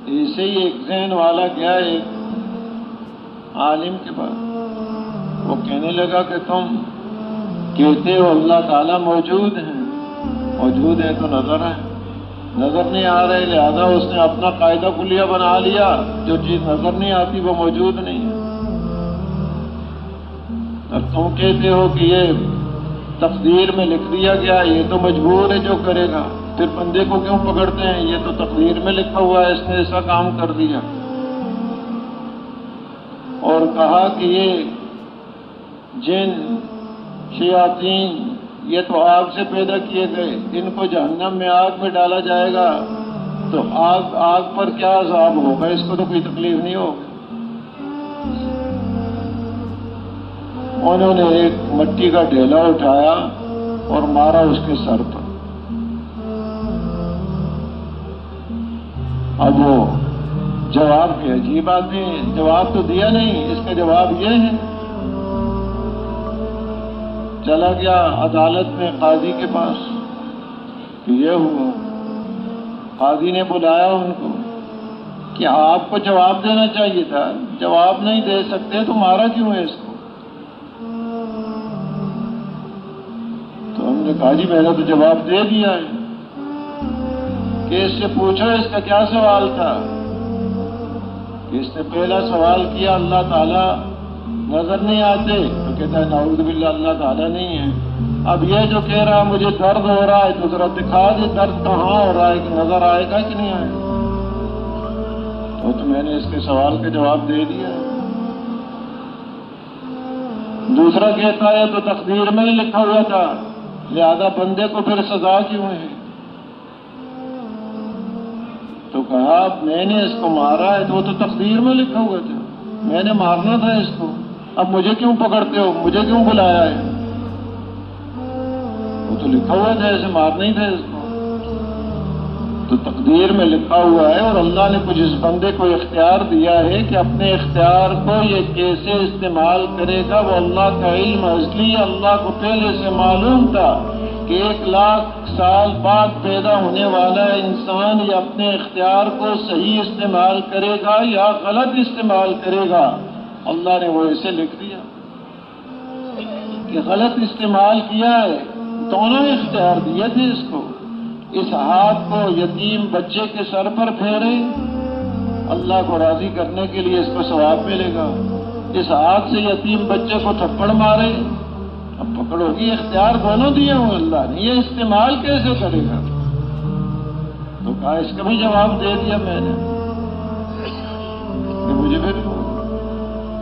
ایسے ہی ایک ذہن والا گیا ایک عالم کے پاس، وہ کہنے لگا کہ تم کہتے ہو اللہ تعالیٰ موجود ہیں، موجود ہے تو نظر ہے، نظر نہیں آ رہے، لہذا اس نے اپنا قاعدہ کلیہ بنا لیا، جو چیز نظر نہیں آتی وہ موجود نہیں ہے۔ اب تم کہتے ہو کہ یہ تقدیر میں لکھ دیا گیا، یہ تو مجبور ہے جو کرے گا، پھر بندے کو کیوں پکڑتے ہیں؟ یہ تو تقدیر میں لکھا ہوا ہے، اس نے ایسا کام کر دیا۔ اور کہا کہ یہ جن شیاطین یہ تو آگ سے پیدا کیے گئے، ان کو جہنم میں آگ میں ڈالا جائے گا تو آگ پر کیا عذاب ہوگا، اس کو تو کوئی تکلیف نہیں ہوگی۔ انہوں نے ایک مٹی کا ڈھیلا اٹھایا اور مارا اس کے سر پر۔ اب وہ جواب کے عجیب آدمی، جواب تو دیا نہیں، اس کا جواب یہ ہے، چلا گیا عدالت میں قاضی کے پاس کہ یہ ہوا۔ قاضی نے بلایا ان کو کہ آپ کو جواب دینا چاہیے تھا، جواب نہیں دے سکتے تو مارا کیوں ہے اس کو؟ تو ہم نے کہا جی میں نے تو جواب دے دیا ہے، کہ اس سے پوچھو اس کا کیا سوال تھا؟ کہ اس نے پہلا سوال کیا اللہ تعالیٰ نظر نہیں آتے، تو کہتا ہے نعوذ باللہ اللہ تعالیٰ نہیں ہے۔ اب یہ جو کہہ رہا مجھے درد ہو رہا ہے تو ذرا دکھا دے درد کہاں ہو رہا ہے، کہ نظر آئے گا کہ نہیں آئے گا؟ تو میں نے اس کے سوال کا جواب دے دیا۔ دوسرا کہتا ہے تو تقدیر میں ہی لکھا ہوا تھا، لہذا بندے کو پھر سزا کیوں ہے؟ تو کہا میں نے اس کو مارا ہے تو وہ تو تقدیر میں لکھا ہوا تھا، میں نے مارنا تھا اس کو، اب مجھے کیوں پکڑتے ہو، مجھے کیوں بلایا ہے؟ وہ تو لکھا ہوا تھا ایسے مارنا ہی تھا اس کو۔ تو تقدیر میں لکھا ہوا ہے، اور اللہ نے کچھ اس بندے کو اختیار دیا ہے کہ اپنے اختیار کو یہ کیسے استعمال کرے گا، وہ اللہ کا علم ازلی، اللہ کو پہلے سے معلوم تھا کہ 1,00,000 سال بعد پیدا ہونے والا انسان یہ اپنے اختیار کو صحیح استعمال کرے گا یا غلط استعمال کرے گا۔ اللہ نے وہ ایسے لکھ دیا کہ غلط استعمال کیا ہے، دونوں اختیار دیے تھے اس کو۔ اس ہاتھ کو یتیم بچے کے سر پر پھیرے، اللہ کو راضی کرنے کے لیے اس کو ثواب ملے گا، اس ہاتھ سے یتیم بچے کو تھپڑ مارے، اب پکڑو گی، اختیار دونوں دیے ہوں اللہ نے، یہ استعمال کیسے کرے گا؟ تو کہا اس کا بھی جواب دے دیا میں نے کہ مجھے پھر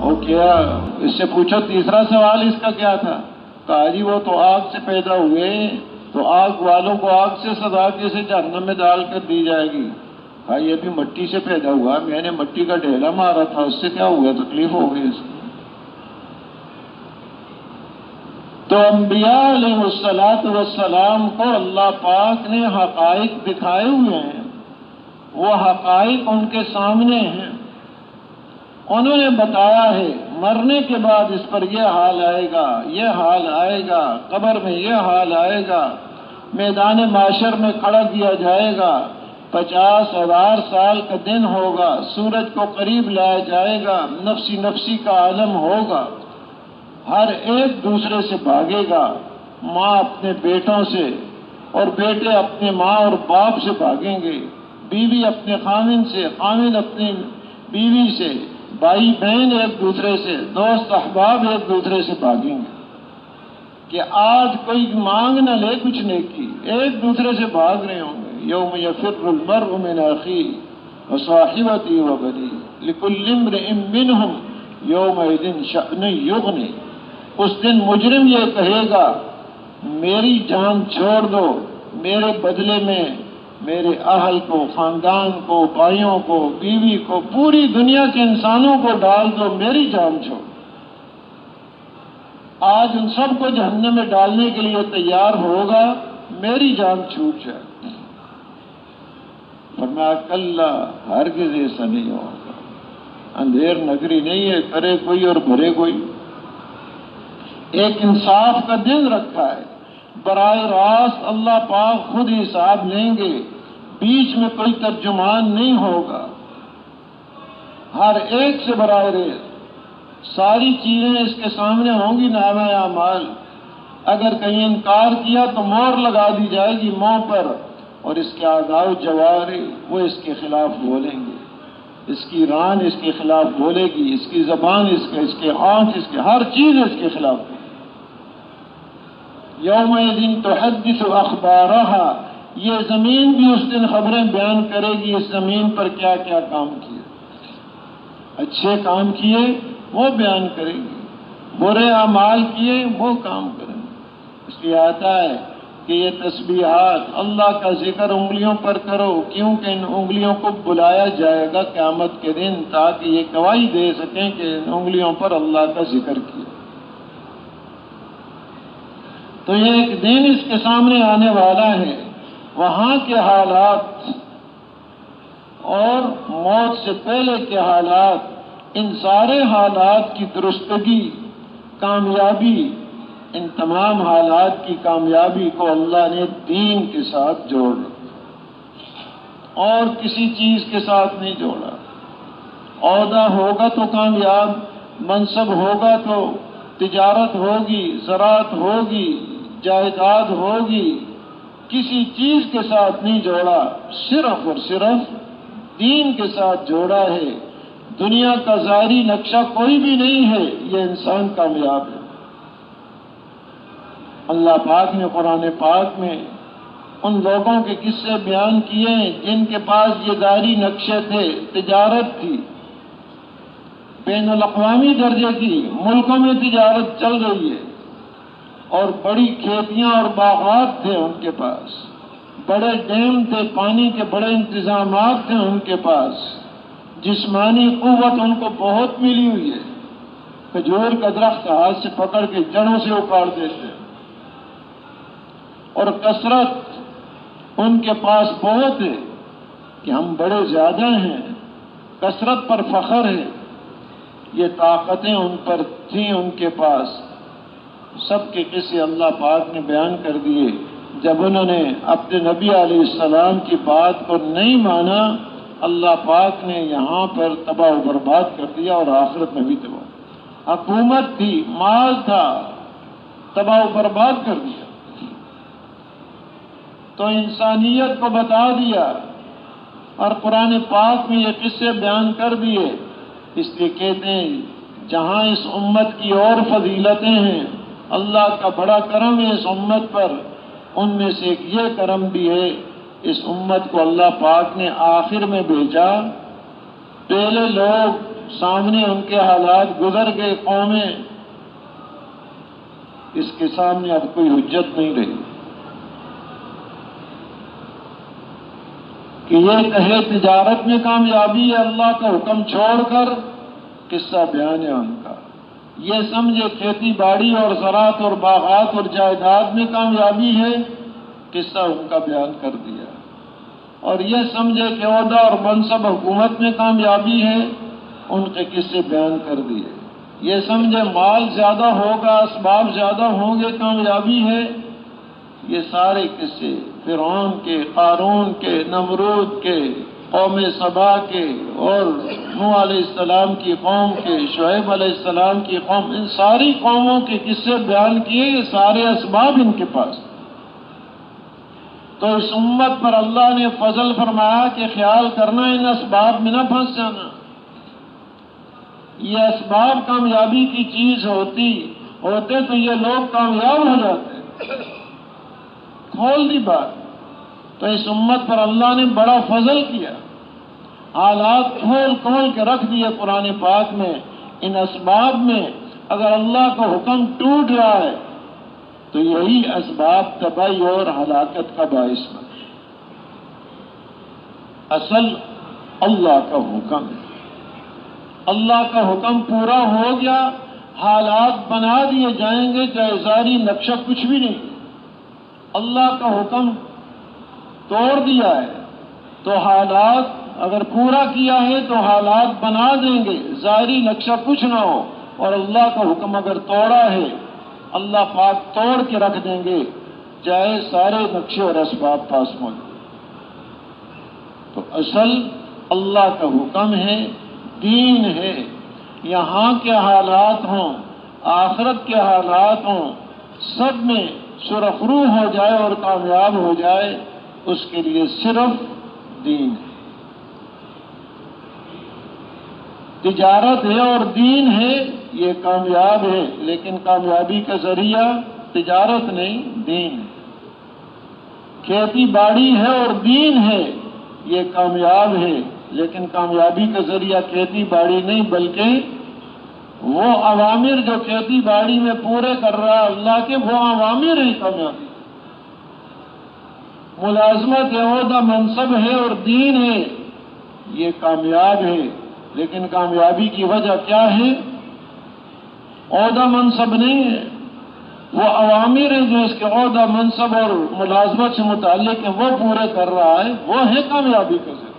اور کیا اس سے پوچھو تیسرا سوال اس کا کیا تھا؟ کہا جی وہ تو آگ سے پیدا ہوئے تو آگ والوں کو آگ سے سزا کیسے جہنم میں ڈال کر دی جائے گی؟ کہا یہ بھی مٹی سے پیدا ہوا، میں نے مٹی کا ڈھیلا مارا تھا، اس سے کیا ہوا، تکلیف ہو گئی اس کو۔ تو انبیاء علیہ الصلوۃ والسلام کو اللہ پاک نے حقائق دکھائے ہوئے ہیں، وہ حقائق ان کے سامنے ہیں، انہوں نے بتایا ہے مرنے کے بعد اس پر یہ حال آئے گا، یہ حال آئے گا، قبر میں یہ حال آئے گا، میدان معاشر میں کھڑا کیا جائے گا، 50,000 سال کا دن ہوگا، سورج کو قریب لایا جائے گا، نفسی نفسی کا عالم ہوگا، ہر ایک دوسرے سے بھاگے گا، ماں اپنے بیٹوں سے اور بیٹے اپنے ماں اور باپ سے بھاگیں گے، بیوی اپنے خاوند سے، خاوند اپنی بیوی سے، بھائی بہن ایک دوسرے سے، دوست احباب ایک دوسرے سے بھاگیں گے کہ آج کوئی مانگ نہ لے کچھ نیکی، ایک دوسرے سے بھاگ رہے ہوں گے۔ یوم یفر المرء من اخیہ وصاحبتہ وبنیہ لکل امرئ منہم یومئذ شأن یغنی۔ اس دن مجرم یہ کہے گا میری جان چھوڑ دو، میرے بدلے میں میرے اہل کو، خاندان کو، بھائیوں کو، بیوی کو، پوری دنیا کے انسانوں کو ڈال دو، میری جان چھوڑ۔ آج ان سب کو جہنم میں ڈالنے کے لیے تیار ہوگا، میری جان چھوٹ جائے۔ فرمایا کلا ہرگز ایسا نہیں ہوگا، اندھیر نگری نہیں ہے، کرے کوئی اور بھرے کوئی۔ ایک انصاف کا دن رکھا ہے، براہ راست اللہ پاک خود حساب لیں گے، بیچ میں کوئی ترجمان نہیں ہوگا، ہر ایک سے براہ راست ساری چیزیں اس کے سامنے ہوں گی نامہ اعمال. اگر کہیں انکار کیا تو مہر لگا دی جائے گی منہ پر، اور اس کے اعضاء و جوارح وہ اس کے خلاف بولیں گے. اس کی ران اس کے خلاف بولے گی، اس کی زبان اس کے آنکھ اس کے ہر چیز اس کے خلاف بولے. یومئذ تحدث اخبارہا، یہ زمین بھی اس دن خبریں بیان کرے گی اس زمین پر کیا کیا کام کیے. اچھے کام کیے وہ بیان کرے گی، برے اعمال کیے وہ کام کریں گے. اس لیے آتا ہے کہ یہ تسبیحات اللہ کا ذکر انگلیوں پر کرو، کیونکہ ان انگلیوں کو بلایا جائے گا قیامت کے دن، تاکہ یہ گواہی دے سکیں کہ ان انگلیوں پر اللہ کا ذکر کیا. تو یہ ایک دن اس کے سامنے آنے والا ہے، وہاں کے حالات اور موت سے پہلے کے حالات، ان سارے حالات کی درستگی، کامیابی، ان تمام حالات کی کامیابی کو اللہ نے دین کے ساتھ جوڑ اور کسی چیز کے ساتھ نہیں جوڑا. عہدہ ہوگا تو کامیاب، منصب ہوگا تو تجارت ہوگی، زراعت ہوگی، جائیداد ہوگی، کسی چیز کے ساتھ نہیں جوڑا، صرف اور صرف دین کے ساتھ جوڑا ہے. دنیا کا ظاہری نقشہ کوئی بھی نہیں ہے، یہ انسان کامیاب ہے. اللہ پاک نے قرآن پاک میں ان لوگوں کے قصے بیان کیے ہیں جن کے پاس یہ ظاہری نقشے تھے، تجارت تھی بین الاقوامی درجے کی، ملکوں میں تجارت چل رہی ہے، اور بڑی کھیتیاں اور باغات تھے ان کے پاس، بڑے ڈیم تھے، پانی کے بڑے انتظامات تھے ان کے پاس، جسمانی قوت ان کو بہت ملی ہوئی ہے. کھجور کا درخت ہاتھ سے پکڑ کے جڑوں سے اکاڑ دیتے، اور کثرت ان کے پاس بہت ہے کہ ہم بڑے زیادہ ہیں، کثرت پر فخر ہے. یہ طاقتیں ان پر تھیں ان کے پاس. سب کے قصے اللہ پاک نے بیان کر دیے. جب انہوں نے اپنے نبی علیہ السلام کی بات کو نہیں مانا، اللہ پاک نے یہاں پر تباہ و برباد کر دیا، اور آخرت میں بھی تباہ. حکومت تھی، مال تھا، تباہ و برباد کر دیا. تو انسانیت کو بتا دیا، اور قرآن پاک میں یہ قصے بیان کر دیے. اس لیے کہتے ہیں جہاں اس امت کی اور فضیلتیں ہیں، اللہ کا بڑا کرم ہے اس امت پر. ان میں سے ایک یہ کرم بھی ہے، اس امت کو اللہ پاک نے آخر میں بھیجا. پہلے لوگ سامنے ان کے حالات گزر گئے، قومیں، اس کے سامنے اب کوئی حجت نہیں رہی کہ یہ کہے تجارت میں کامیابی ہے اللہ کا حکم چھوڑ کر. قصہ بیان ہے ان کا. یہ سمجھے کھیتی باڑی اور زراعت اور باغات اور جائیداد میں کامیابی ہے، قصہ ان کا بیان کر دیا. اور یہ سمجھے کہ عہدہ اور منصب حکومت میں کامیابی ہے، ان کے قصے بیان کر دیے. یہ سمجھے مال زیادہ ہوگا، اسباب زیادہ ہوں گے، کامیابی ہے. یہ سارے قصے فرعون کے، قارون کے، نمرود کے، قوم سبا کے، اور نوح علیہ السلام کی قوم کے، شعیب علیہ السلام کی قوم، ان ساری قوموں کے قصے بیان کیے. یہ سارے اسباب ان کے پاس. تو اس امت پر اللہ نے فضل فرمایا کہ خیال کرنا ان اسباب میں نہ پھنس جانا. یہ اسباب کامیابی کی چیز ہوتے تو یہ لوگ کامیاب ہو جاتے. کھول دی بات. تو اس امت پر اللہ نے بڑا فضل کیا، حالات کھول کے رکھ دیے قرآن پاک میں. ان اسباب میں اگر اللہ کا حکم ٹوٹ رہا ہے تو یہی اسباب تباہی اور ہلاکت کا باعث بنے. اصل اللہ کا حکم ہے. اللہ کا حکم پورا ہو گیا، حالات بنا دیے جائیں گے، چاہے ظاہری نقشہ کچھ بھی نہیں. اللہ کا حکم توڑ دیا ہے تو حالات اگر پورا کیا ہے تو حالات بنا دیں گے، ظاہری نقشہ کچھ نہ ہو. اور اللہ کا حکم اگر توڑا ہے، اللہ پاک توڑ کے رکھ دیں گے، چاہے سارے نقشے اور اسباب پاس موجود. تو اصل اللہ کا حکم ہے، دین ہے. یہاں کے حالات ہوں، آخرت کے حالات ہوں، سب میں سرخرو ہو جائے اور کامیاب ہو جائے، اس کے لیے صرف دین ہے. تجارت ہے اور دین ہے، یہ کامیاب ہے، لیکن کامیابی کا ذریعہ تجارت نہیں، دین ہے. کھیتی باڑی ہے اور دین ہے، یہ کامیاب ہے، لیکن کامیابی کا ذریعہ کھیتی باڑی نہیں، بلکہ وہ اوامر جو کھیتی باڑی میں پورے کر رہا ہے اللہ کے، وہ اوامر ہیں کامیابی. ملازمت ہے، عہدہ منصب ہے اور دین ہے، یہ کامیاب ہے، لیکن کامیابی کی وجہ کیا ہے؟ عہدہ منصب نہیں ہے، وہ اوامر ہیں جو اس کے عہدہ منصب اور ملازمت سے متعلق ہیں وہ پورے کر رہا ہے، وہ ہے کامیابی کا ذریعہ.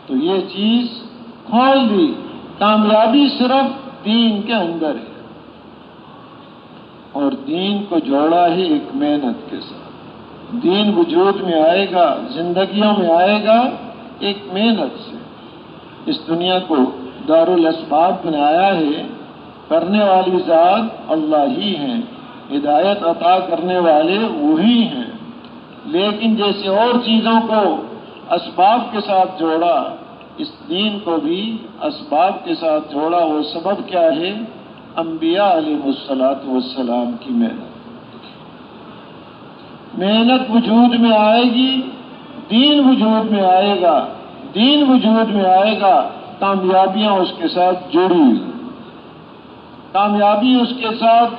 تو یہ چیز کھول دی، کامیابی صرف دین کے اندر ہے، اور دین کو جوڑا ہے ایک محنت کے ساتھ. دین وجود میں آئے گا، زندگیوں میں آئے گا ایک محنت سے. اس دنیا کو دارالاسباب بنایا ہے، کرنے والی ذات اللہ ہی ہیں، ہدایت عطا کرنے والے وہی ہیں، لیکن جیسے اور چیزوں کو اسباب کے ساتھ جوڑا، اس دین کو بھی اسباب کے ساتھ جوڑا. وہ سبب کیا ہے؟ انبیاء علیہ الصلاۃ والسلام کی محنت. محنت وجود میں آئے گی، دین وجود میں آئے گا. دین وجود میں آئے گا، کامیابیاں اس کے ساتھ جڑی. کامیابی اس کے ساتھ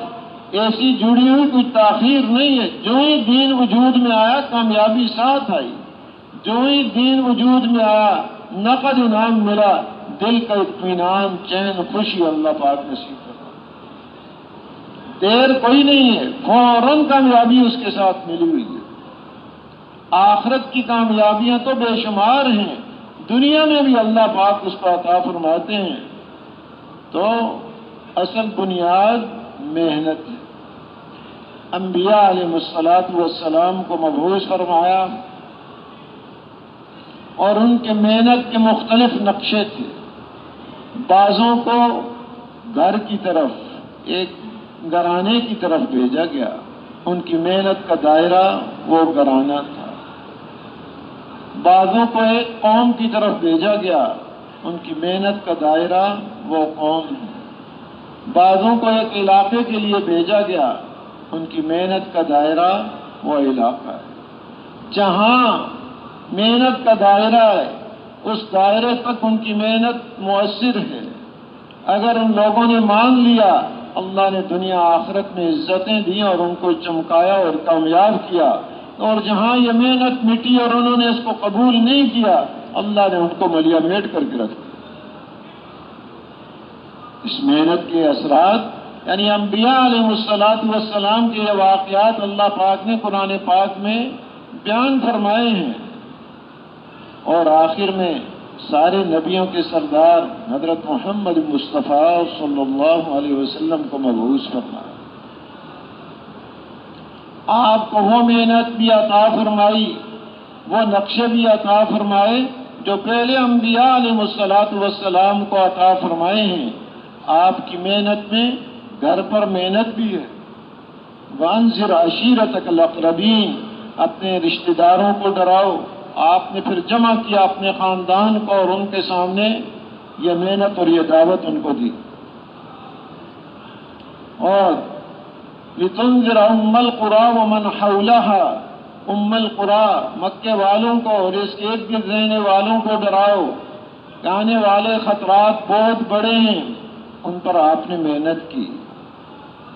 ایسی جڑی ہوئی، کوئی تاخیر نہیں ہے. جو ہی دین وجود میں آیا کامیابی ساتھ آئی. جو ہی دین وجود میں آیا نقد انعام ملا، دل کا اطمینان، چین، خوشی اللہ پاک نصیب کرا. دیر کوئی نہیں ہے، فوراً کامیابی اس کے ساتھ ملی ہوئی ہے. آخرت کی کامیابیاں تو بے شمار ہیں، دنیا میں بھی اللہ پاک اس کو عطا فرماتے ہیں. تو اصل بنیاد محنت ہے. انبیاء علیہ الصلاۃ والسلام کو مبعوث فرمایا، اور ان کے محنت کے مختلف نقشے تھے. بعضوں کو گھر کی طرف، ایک گھرانے کی طرف بھیجا گیا، ان کی محنت کا دائرہ وہ گھرانہ تھا. بعضوں کو ایک قوم کی طرف بھیجا گیا، ان کی محنت کا دائرہ وہ قوم ہے. بعضوں کو ایک علاقے کے لیے بھیجا گیا، ان کی محنت کا دائرہ وہ علاقہ ہے. جہاں محنت کا دائرہ ہے، اس دائرے تک ان کی محنت مؤثر ہے. اگر ان لوگوں نے مان لیا، اللہ نے دنیا آخرت میں عزتیں دی اور ان کو چمکایا اور کامیاب کیا. اور جہاں یہ محنت مٹی اور انہوں نے اس کو قبول نہیں کیا، اللہ نے ان کو ملیا میٹ کر کے رکھ دیا. اس محنت کے اثرات، یعنی انبیاء علیہ الصلاۃ والسلام کے یہ واقعات اللہ پاک نے قرآن پاک میں بیان فرمائے ہیں. اور آخر میں سارے نبیوں کے سردار حضرت محمد مصطفیٰ صلی اللہ علیہ وسلم کو مبعوث فرمایا. آپ کو وہ محنت بھی عطا فرمائی، وہ نقشے بھی عطا فرمائے جو پہلے انبیاء علیہ الصلاۃ والسلام کو عطا فرمائے ہیں. آپ کی محنت میں گھر پر محنت بھی ہے. وانذر عشیرتک الاقربین، اپنے رشتہ داروں کو ڈراؤ. آپ نے پھر جمع کیا اپنے خاندان کو اور ان کے سامنے یہ محنت اور یہ دعوت ان کو دی. اور لتنذر ام القری ومن حولها، ام القری مکے والوں کو اور اس کے ارد گرد رہنے والوں کو ڈراؤ کہ آنے والے خطرات بہت بڑے ہیں. ان پر آپ نے محنت کی.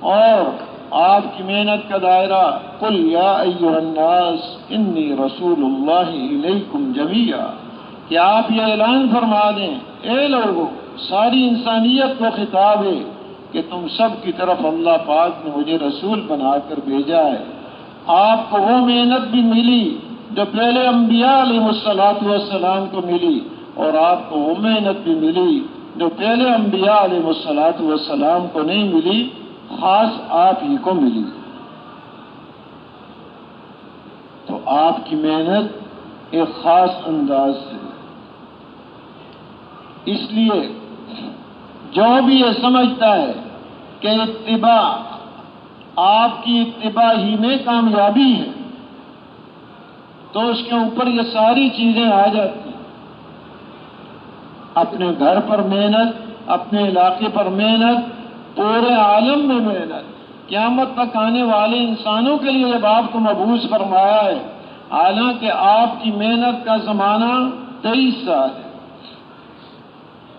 اور آپ کی محنت کا دائرہ قل یا ایھا الناس انی رسول اللہ الیکم جمیعا، کہ آپ یہ اعلان فرما دیں اے لوگو، ساری انسانیت کو خطاب ہے کہ تم سب کی طرف اللہ پاک نے مجھے رسول بنا کر بھیجا ہے. آپ کو وہ محنت بھی ملی جو پہلے انبیاء علیہ الصلاۃ والسلام کو ملی، اور آپ کو وہ محنت بھی ملی جو پہلے انبیاء علیہ الصلاۃ والسلام کو نہیں ملی، خاص آپ ہی کو ملی. تو آپ کی محنت ایک خاص انداز سے، اس لیے جو بھی یہ سمجھتا ہے کہ اتباع آپ کی اتباع ہی میں کامیابی ہے تو اس کے اوپر یہ ساری چیزیں آ جاتی ہیں۔ اپنے گھر پر محنت، اپنے علاقے پر محنت، پورے عالم میں محنت، قیامت تک آنے والے انسانوں کے لیے جب آپ کو مبعوث فرمایا ہے، حالانکہ آپ کی محنت کا زمانہ 23 سال ہے۔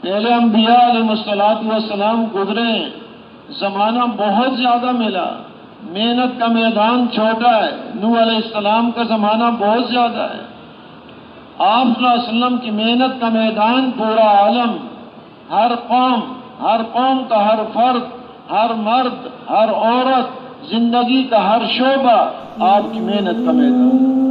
پہلے انبیاء علیہ السلام گزرے ہیں، زمانہ بہت زیادہ ملا، محنت کا میدان چھوٹا ہے۔ نوح علیہ السلام کا زمانہ بہت زیادہ ہے۔ آپ صلی اللہ علیہ وسلم کی محنت کا میدان پورا عالم، ہر قوم کا ہر فرد، ہر مرد، ہر عورت، زندگی کا ہر شعبہ آپ کی محنت کا میدان۔